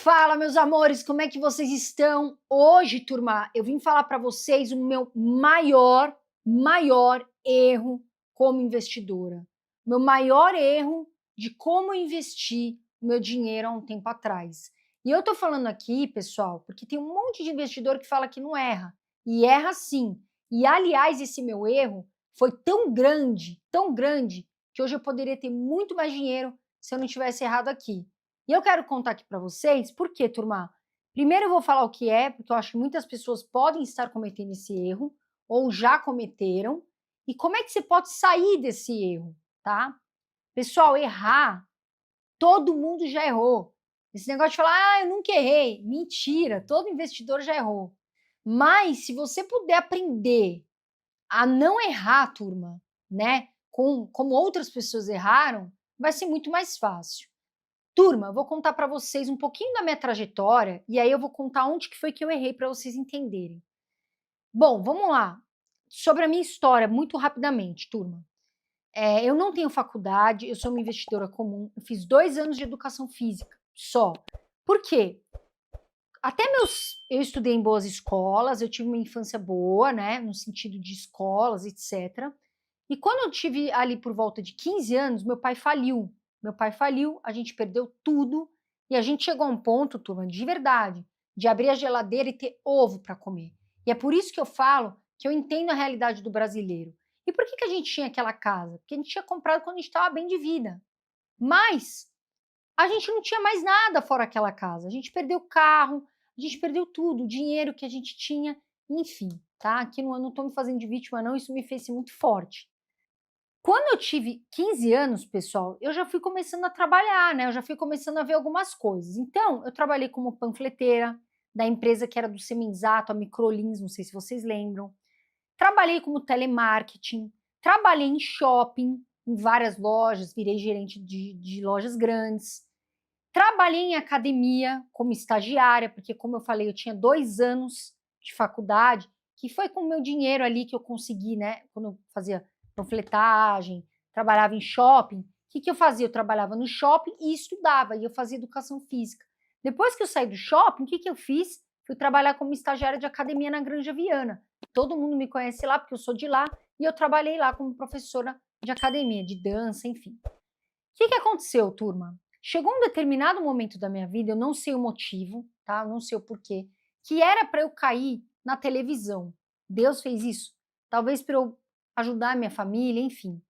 Fala, meus amores, como é que vocês estão? Hoje, turma, eu vim falar para vocês o meu maior erro como investidora. Meu maior erro de como investir o meu dinheiro há um tempo atrás. E eu tô falando aqui, pessoal, porque tem um monte de investidor que fala que não erra. E erra sim. E, aliás, esse meu erro foi tão grande, que hoje eu poderia ter muito mais dinheiro se eu não tivesse errado aqui. E eu quero contar aqui para vocês, por quê, turma? Primeiro eu vou falar o que é, porque eu acho que muitas pessoas podem estar cometendo esse erro, ou já cometeram, e como é que você pode sair desse erro, tá? Pessoal, errar, todo mundo já errou. Esse negócio de falar, eu nunca errei, mentira, todo investidor já errou. Mas se você puder aprender a não errar, turma, né, como outras pessoas erraram, vai ser muito mais fácil. Turma, eu vou contar para vocês um pouquinho da minha trajetória e aí eu vou contar onde que foi que eu errei para vocês entenderem. Bom, vamos lá. Sobre a minha história, muito rapidamente, turma. Eu não tenho faculdade, eu sou uma investidora comum, eu fiz 2 anos de educação física só. Por quê? Eu estudei em boas escolas, eu tive uma infância boa, né, no sentido de escolas, etc. E quando eu tive ali por volta de 15 anos, meu pai faliu. Meu pai faliu, a gente perdeu tudo e a gente chegou a um ponto, turma, de verdade, de abrir a geladeira e ter ovo para comer. E é por isso que eu falo que eu entendo a realidade do brasileiro. E por que a gente tinha aquela casa? Porque a gente tinha comprado quando a gente estava bem de vida. Mas a gente não tinha mais nada fora aquela casa. A gente perdeu o carro, a gente perdeu tudo, o dinheiro que a gente tinha, enfim, tá? Aqui não estou me fazendo de vítima, não, isso me fez ser muito forte. Quando eu tive 15 anos, pessoal, eu já fui começando a trabalhar, né? Eu já fui começando a ver algumas coisas. Então, eu trabalhei como panfleteira da empresa que era do Semenzato, a Microlins, não sei se vocês lembram. Trabalhei como telemarketing, trabalhei em shopping, em várias lojas, virei gerente de lojas grandes. Trabalhei em academia como estagiária, porque, como eu falei, eu tinha 2 anos de faculdade, que foi com o meu dinheiro ali que eu consegui, né? Quando eu fazia panfletagem, trabalhava em shopping. O que eu fazia? Eu trabalhava no shopping e estudava, e eu fazia educação física. Depois que eu saí do shopping, o que eu fiz? Fui trabalhar como estagiária de academia na Granja Viana. Todo mundo me conhece lá, porque eu sou de lá, e eu trabalhei lá como professora de academia, de dança, enfim. O que aconteceu, turma? Chegou um determinado momento da minha vida, eu não sei o motivo, tá? Eu não sei o porquê, que era para eu cair na televisão. Deus fez isso, talvez para eu ajudar a minha família, enfim.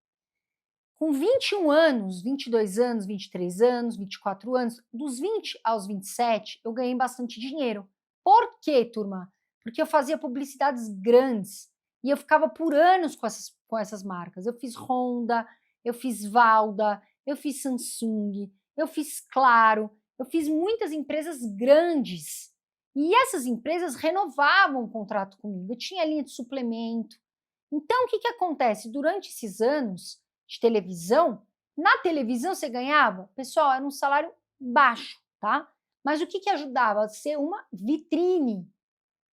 Com 21 anos, 22 anos, 23 anos, 24 anos, dos 20 aos 27, eu ganhei bastante dinheiro. Por quê, turma? Porque eu fazia publicidades grandes e eu ficava por anos com essas marcas. Eu fiz Honda, eu fiz Valda, eu fiz Samsung, eu fiz Claro, eu fiz muitas empresas grandes. E essas empresas renovavam o contrato comigo. Eu tinha linha de suplemento. Então, o que acontece? Durante esses anos de televisão, na televisão você ganhava, pessoal, era um salário baixo, tá? Mas o que ajudava? A ser uma vitrine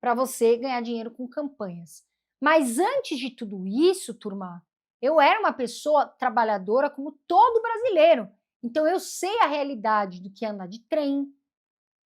para você ganhar dinheiro com campanhas. Mas antes de tudo isso, turma, eu era uma pessoa trabalhadora como todo brasileiro. Então eu sei a realidade do que é andar de trem,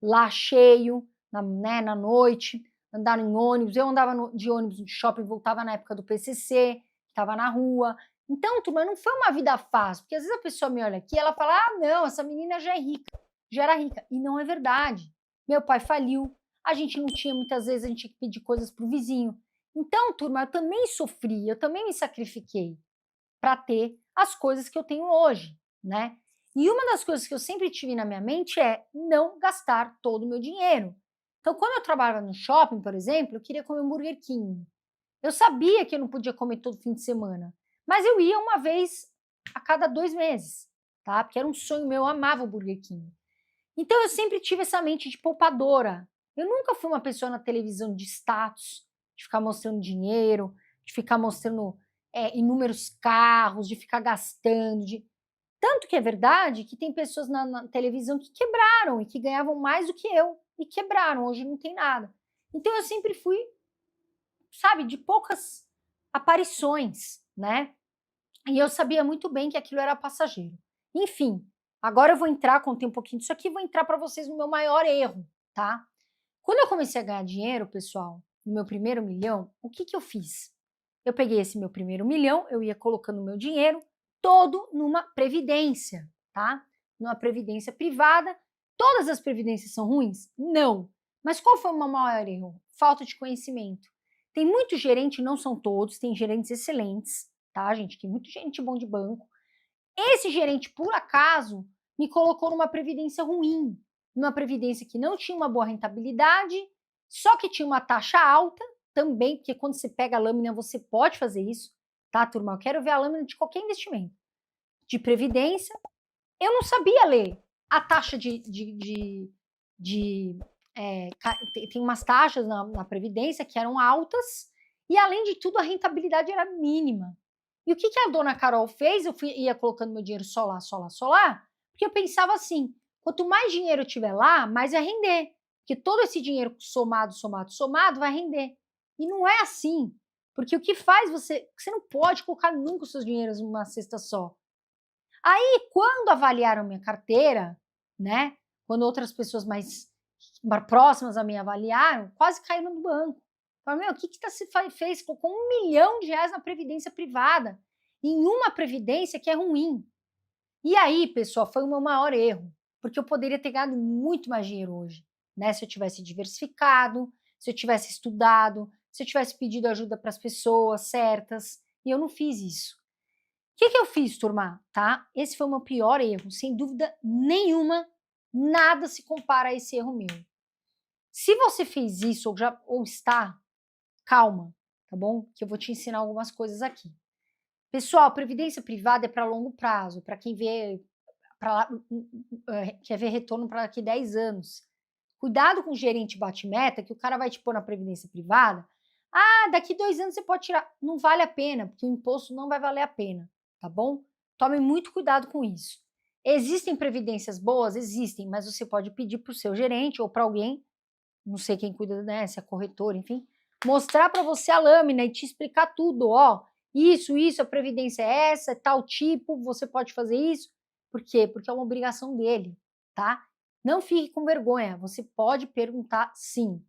lá cheio, na noite, andar em ônibus. Eu andava de ônibus de shopping, voltava na época do PCC, estava na rua. Então, turma, não foi uma vida fácil, porque às vezes a pessoa me olha aqui e ela fala, ah, não, essa menina já é rica, já era rica. E não é verdade. Meu pai faliu, a gente não tinha, muitas vezes a gente tinha que pedir coisas para o vizinho. Então, turma, eu também sofri, eu também me sacrifiquei para ter as coisas que eu tenho hoje, né? E uma das coisas que eu sempre tive na minha mente é não gastar todo o meu dinheiro. Então, quando eu trabalhava no shopping, por exemplo, eu queria comer um Burger King. Eu sabia que eu não podia comer todo fim de semana, mas eu ia uma vez a cada 2 meses, tá? Porque era um sonho meu, eu amava o Burger King. Então, eu sempre tive essa mente de poupadora. Eu nunca fui uma pessoa na televisão de status, de ficar mostrando dinheiro, de ficar mostrando inúmeros carros, de ficar gastando. Tanto que é verdade que tem pessoas na televisão que quebraram e que ganhavam mais do que eu e quebraram, hoje não tem nada. Então eu sempre fui, sabe, de poucas aparições, né? E eu sabia muito bem que aquilo era passageiro. Enfim, Agora eu vou entrar, contei um pouquinho disso aqui, vou entrar para vocês no meu maior erro, tá? Quando eu comecei a ganhar dinheiro, pessoal, no meu primeiro milhão, o que que eu fiz? Eu peguei esse meu primeiro milhão, eu ia colocando o meu dinheiro todo numa previdência, tá? Numa previdência privada. Todas as previdências são ruins? Não. Mas qual foi o meu maior erro? Falta de conhecimento. Tem muito gerente, não são todos, tem gerentes excelentes, tá, gente? Tem muito gerente bom de banco. Esse gerente, por acaso, me colocou numa previdência ruim, numa previdência que não tinha uma boa rentabilidade, só que tinha uma taxa alta também, porque quando você pega a lâmina, você pode fazer isso, tá, turma? Eu quero ver a lâmina de qualquer investimento. De previdência, eu não sabia ler a taxa tem umas taxas na Previdência que eram altas e, além de tudo, a rentabilidade era mínima. E o que a dona Carol fez? Ia colocando meu dinheiro só lá, porque eu pensava assim, quanto mais dinheiro eu tiver lá, mais vai render. Porque todo esse dinheiro somado vai render. E não é assim. Porque o que faz você não pode colocar nunca os seus dinheiros numa cesta só. Aí, quando avaliaram minha carteira, né? Quando outras pessoas mais próximas a mim avaliaram, quase caíram no banco. Falaram, o que você fez? Colocou R$1 milhão na previdência privada, em uma previdência que é ruim. E aí, pessoal, foi o meu maior erro, porque eu poderia ter ganhado muito mais dinheiro hoje, né? Se eu tivesse diversificado, se eu tivesse estudado, se eu tivesse pedido ajuda para as pessoas certas, e eu não fiz isso. O que eu fiz, turma? Tá? Esse foi o meu pior erro, sem dúvida nenhuma, nada se compara a esse erro meu. Se você fez isso ou está, calma, tá bom? Que eu vou te ensinar algumas coisas aqui. Pessoal, previdência privada é para longo prazo, para quem quer ver retorno para daqui 10 anos. Cuidado com o gerente bate-meta, que o cara vai te pôr na previdência privada. Ah, daqui 2 anos você pode tirar. Não vale a pena, porque o imposto não vai valer a pena, tá bom? Tome muito cuidado com isso. Existem previdências boas? Existem, mas você pode pedir para o seu gerente ou para alguém, não sei quem cuida, né, se é corretor, enfim, mostrar para você a lâmina e te explicar tudo, ó, isso, a previdência é essa, é tal tipo, você pode fazer isso. Por quê? Porque é uma obrigação dele, tá? Não fique com vergonha, você pode perguntar sim.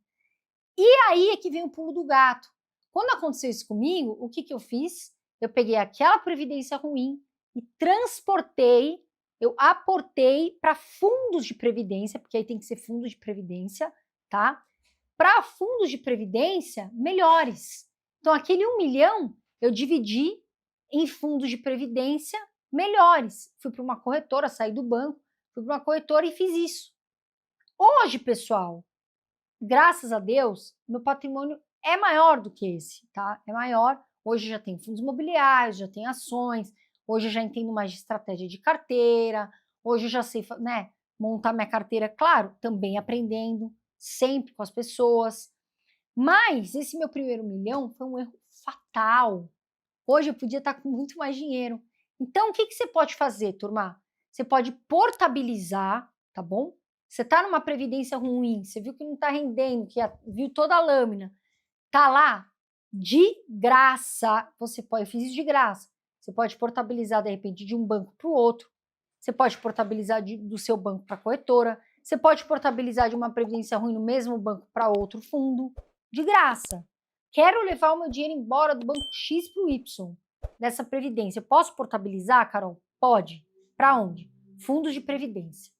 E aí é que vem o pulo do gato. Quando aconteceu isso comigo, o que eu fiz? Eu peguei aquela previdência ruim e eu aportei para fundos de previdência, porque aí tem que ser fundos de previdência, tá? Para fundos de previdência melhores. Então, aquele 1 milhão eu dividi em fundos de previdência melhores. Fui para uma corretora, saí do banco, fui para uma corretora e fiz isso. Hoje, pessoal, graças a Deus, meu patrimônio é maior do que esse, tá? É maior. Hoje já tem fundos imobiliários, já tem ações, hoje eu já entendo mais de estratégia de carteira, hoje eu já sei, né, montar minha carteira, claro, também aprendendo, sempre com as pessoas. Mas esse meu primeiro milhão foi um erro fatal. Hoje eu podia estar com muito mais dinheiro. Então, o que você pode fazer, turma? Você pode portabilizar, tá bom? Você está numa previdência ruim, você viu que não está rendendo, viu toda a lâmina, tá lá de graça. Eu fiz isso de graça. Você pode portabilizar, de repente, de um banco para o outro. Você pode portabilizar do seu banco para a corretora. Você pode portabilizar de uma previdência ruim no mesmo banco para outro fundo, de graça. Quero levar o meu dinheiro embora do banco X para o Y, dessa previdência. Posso portabilizar, Carol? Pode. Para onde? Fundos de previdência.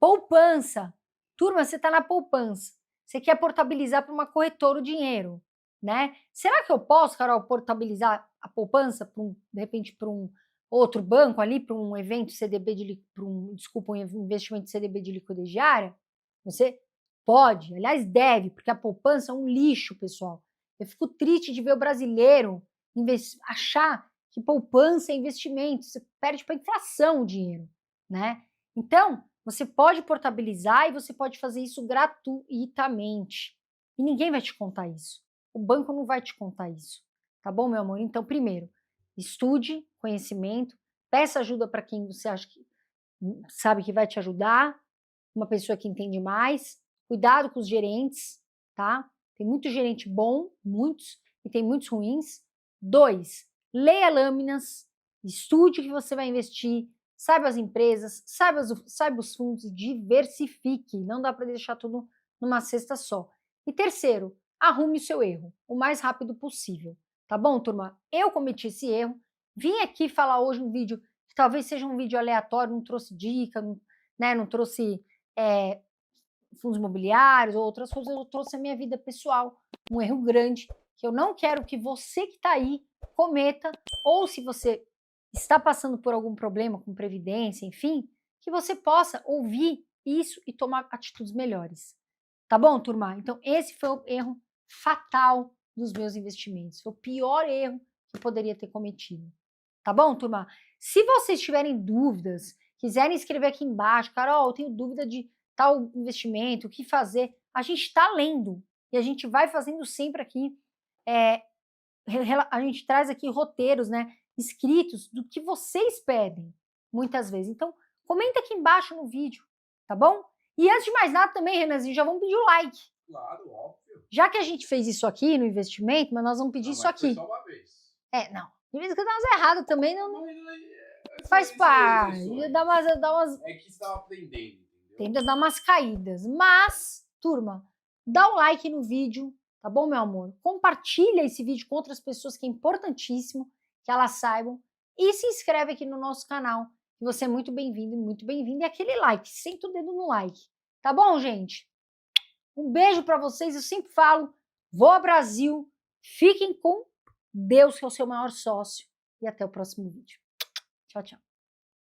Poupança. Turma, você está na poupança. Você quer portabilizar para uma corretora o dinheiro, né? Será que eu posso, Carol, portabilizar a poupança de repente para um outro banco ali, para um evento CDB um investimento CDB de liquidez diária? Você pode, aliás, deve, porque a poupança é um lixo, pessoal. Eu fico triste de ver o brasileiro achar que poupança é investimento. Você perde para a inflação o dinheiro, né? Então, você pode portabilizar e você pode fazer isso gratuitamente. E ninguém vai te contar isso. O banco não vai te contar isso. Tá bom, meu amor? Então, primeiro, estude conhecimento, peça ajuda para quem você acha que sabe que vai te ajudar, uma pessoa que entende mais. Cuidado com os gerentes, tá? Tem muito gerente bom, muitos, e tem muitos ruins. 2, leia lâminas, estude o que você vai investir, saiba as empresas, saiba os fundos e diversifique. Não dá para deixar tudo numa cesta só. E terceiro, arrume o seu erro o mais rápido possível. Tá bom, turma? Eu cometi esse erro. Vim aqui falar hoje um vídeo que talvez seja um vídeo aleatório, não trouxe dica, não trouxe fundos imobiliários ou outras coisas, eu trouxe a minha vida pessoal, um erro grande, que eu não quero que você que está aí cometa, ou se você está passando por algum problema com previdência, enfim, que você possa ouvir isso e tomar atitudes melhores. Tá bom, turma? Então, esse foi o erro fatal dos meus investimentos. Foi o pior erro que eu poderia ter cometido. Tá bom, turma? Se vocês tiverem dúvidas, quiserem escrever aqui embaixo, Carol, eu tenho dúvida de tal investimento, o que fazer, a gente está lendo e a gente vai fazendo sempre aqui, a gente traz aqui roteiros, né, escritos do que vocês pedem, muitas vezes. Então, comenta aqui embaixo no vídeo, tá bom? E antes de mais nada também, Renanzinho, já vamos pedir o like. Claro, óbvio. Já que a gente fez isso aqui no investimento, mas nós vamos pedir isso aqui. Foi só uma vez. Não. De vez em quando dá errado também, não faz parte. Dá umas... É que você estava aprendendo, entendeu? Tenta dar umas caídas. Mas, turma, dá um like no vídeo, tá bom, meu amor? Compartilha esse vídeo com outras pessoas, que é importantíssimo que elas saibam. E se inscreve aqui no nosso canal, que você é muito bem-vindo, muito bem-vindo. E aquele like, senta o dedo no like. Tá bom, gente? Um beijo para vocês. Eu sempre falo, vou ao Brasil. Fiquem com Deus, que é o seu maior sócio. E até o próximo vídeo. Tchau, tchau.